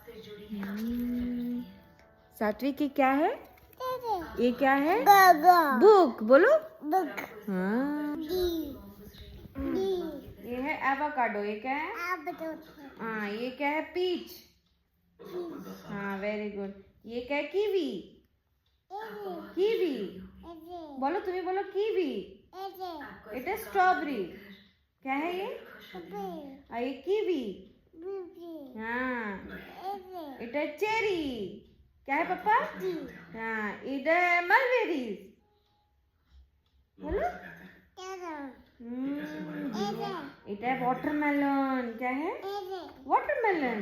हम्म, सात्विक की क्या है? ये क्या है? बुक बोलो। बुक हाँ, डी डी ये है एवोकाडो। ये क्या है? हाँ, ये क्या है? पीच। हाँ, वेरी गुड। ये क्या है? कीवी। कीवी बोलो, तुम्हें बोलो कीवी। It is strawberry. क्या है ये? ये कीवी। हाँ, इट इज चेरी। क्या है पापा? हाँ, इट है मलबेरीज। बोलो। इट है वाटरमेलन। क्या है? वाटरमेलन।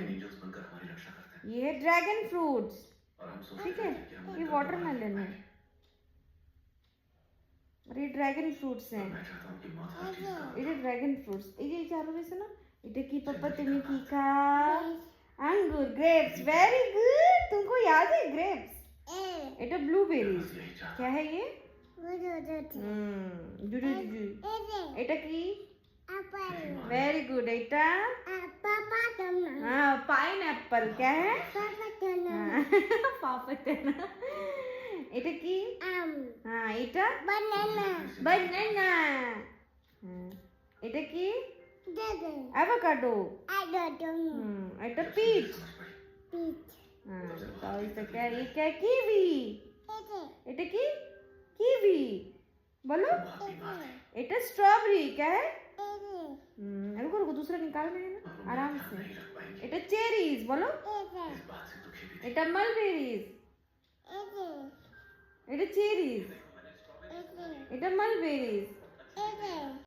ये है ड्रैगन फ्रूट्स। ठीक है, ये वाटरमेलन है और ये ड्रैगन फ्रूट्स हैं। ये ड्रैगन फ्रूट्स ये चारों में सुनो। इटे की पापा तुम्हें की का अंगूर ग्रेप्स। वेरी गुड, तुमको याद है ग्रेप्स। इटे ब्लूबेरीज। क्या है ये? जुजू जुजू। इटा की वेरी गुड। इटा हाँ, पाइनएप्पल। क्या है? पापटना। इटा की हाँ, इटा banana. এটা কি? avocado. এটা peach. तो इसका क्या? ये क्या है? कीवी। এটা কি? कीवी बोलो। এটা स्ट्रॉबेरी। क्या है? रुको रुको, दूसरा निकाल रहे हैं ना, आराम से। এটা चेरीज बोलो। এটা मलबेरीज। এটা চেরিজ। এটা মালবেরিজ।